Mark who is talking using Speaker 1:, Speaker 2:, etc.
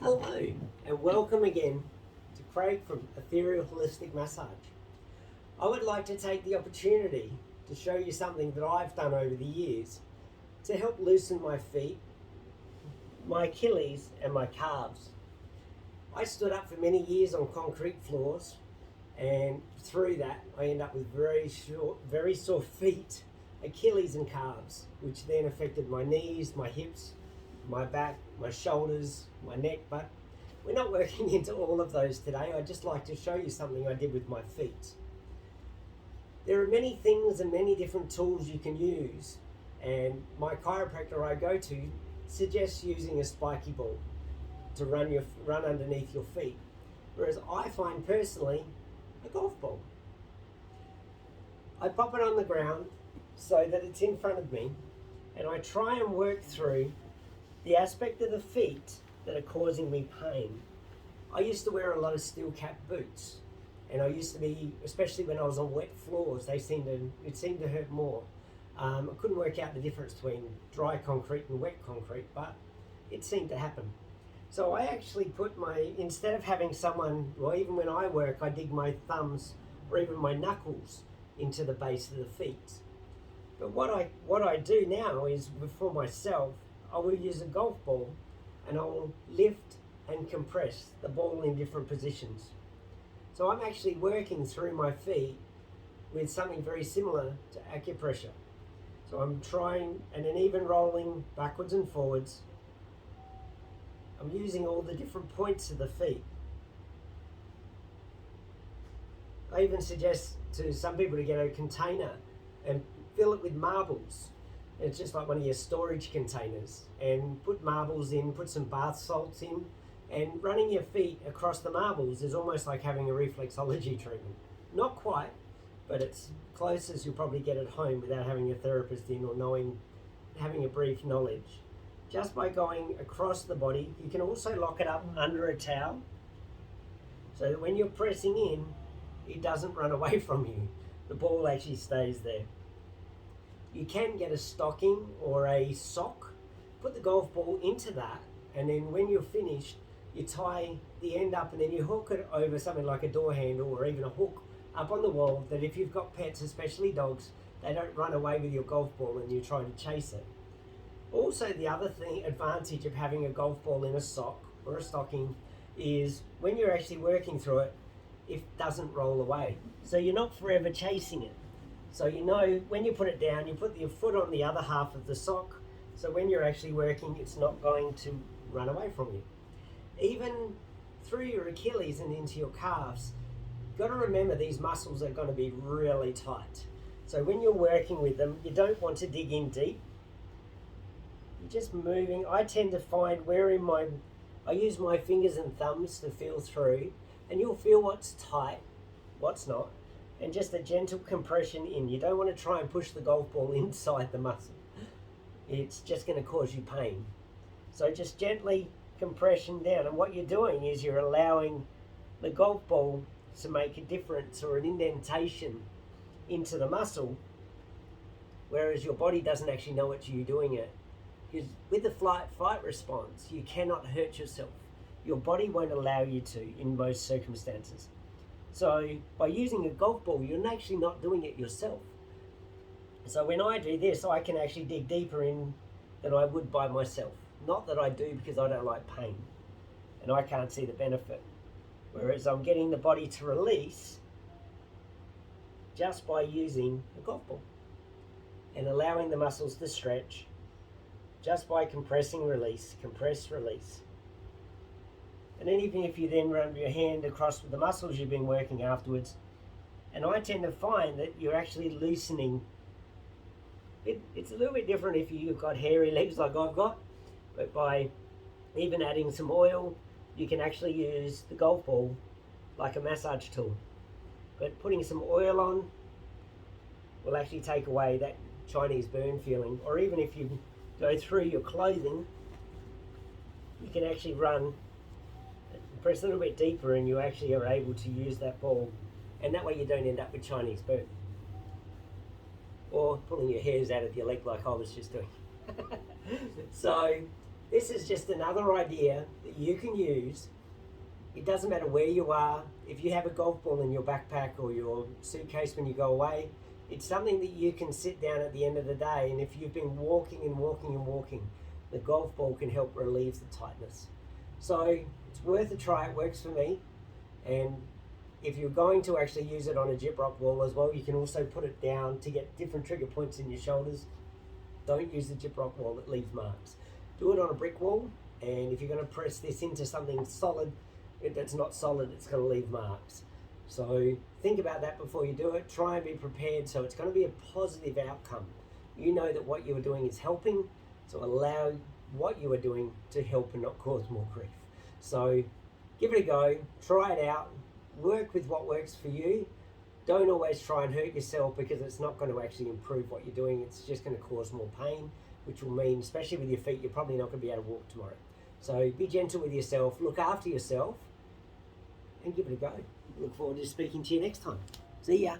Speaker 1: Hello, and welcome again to Craig from Ethereal Holistic Massage. I would like to take the opportunity to show you something that I've done over the years to help loosen my feet, my Achilles, and my calves. I stood up for many years on concrete floors, and through that, I end up with very sore feet, Achilles, and calves, which then affected my knees, my hips, my back, my shoulders, my neck, but we're not working into all of those today. I'd just like to show you something I did with my feet. There are many things and many different tools you can use, and my chiropractor I go to suggests using a spiky ball to run underneath your feet, whereas I find personally a golf ball. I pop it on the ground so that it's in front of me, and I try and work through the aspect of the feet that are causing me pain. I used to wear a lot of steel cap boots, and I used to be, especially when I was on wet floors, it seemed to hurt more. I couldn't work out the difference between dry concrete and wet concrete, but it seemed to happen. So I actually instead of having someone, well, even when I work, I dig my thumbs or even my knuckles into the base of the feet. But what I do now is, for myself, I will use a golf ball and I will lift and compress the ball in different positions. So I'm actually working through my feet with something very similar to acupressure. So I'm trying, and then even rolling backwards and forwards. I'm using all the different points of the feet. I even suggest to some people to get a container and fill it with marbles. It's just like one of your storage containers, and put marbles in, put some bath salts in, and running your feet across the marbles is almost like having a reflexology treatment. Not quite, but it's close as you'll probably get at home without having a therapist in or having a brief knowledge. Just by going across the body, you can also lock it up under a towel so that when you're pressing in, it doesn't run away from you. The ball actually stays there. You can get a stocking or a sock, put the golf ball into that, and then when you're finished, you tie the end up and then you hook it over something like a door handle or even a hook up on the wall, that if you've got pets, especially dogs, they don't run away with your golf ball and you try to chase it. Also, the other advantage of having a golf ball in a sock or a stocking is when you're actually working through it, it doesn't roll away. So you're not forever chasing it. So you know when you put it down, you put your foot on the other half of the sock, so when you're actually working, it's not going to run away from you. Even through your Achilles and into your calves, you've got to remember these muscles are going to be really tight. So when you're working with them, you don't want to dig in deep. You're just moving. I tend to find I use my fingers and thumbs to feel through, and you'll feel what's tight, what's not, and just a gentle compression in. You don't want to try and push the golf ball inside the muscle. It's just going to cause you pain. So just gently compression down, and what you're doing is you're allowing the golf ball to make a difference or an indentation into the muscle, whereas your body doesn't actually know what you're doing it. Because with the flight response, you cannot hurt yourself. Your body won't allow you to in most circumstances. So by using a golf ball, you're actually not doing it yourself. So when I do this, I can actually dig deeper in than I would by myself. Not that I do, because I don't like pain and I can't see the benefit. Whereas I'm getting the body to release just by using a golf ball and allowing the muscles to stretch just by compressing, release, compress, release. And then even if you then run your hand across with the muscles you've been working afterwards, and I tend to find that you're actually loosening. It's a little bit different if you've got hairy legs like I've got, but by even adding some oil, you can actually use the golf ball like a massage tool. But putting some oil on will actually take away that Chinese burn feeling. Or even if you go through your clothing, you can actually press a little bit deeper, and you actually are able to use that ball, and that way you don't end up with Chinese burn or pulling your hairs out of your leg like I was just doing. So this is just another idea that you can use. It doesn't matter where you are. If you have a golf ball in your backpack or your suitcase when you go away, it's something that you can sit down at the end of the day, and if you've been walking and walking and walking, the golf ball can help relieve the tightness. So it's worth a try. It works for me. And if you're going to actually use it on a gyprock wall as well, you can also put it down to get different trigger points in your shoulders. Don't use the gyprock wall, it leaves marks. Do it on a brick wall, and if you're going to press this into something solid, if that's not solid, it's going to leave marks. So think about that before you do it. Try and be prepared, so it's going to be a positive outcome. You know that what you are doing is helping, so allow what you are doing to help and not cause more grief. So give it a go, try it out, work with what works for you. Don't always try and hurt yourself, because it's not going to actually improve what you're doing. It's just going to cause more pain, which will mean, especially with your feet, you're probably not going to be able to walk tomorrow. So be gentle with yourself, look after yourself, and give it a go. Look forward to speaking to you next time. See ya.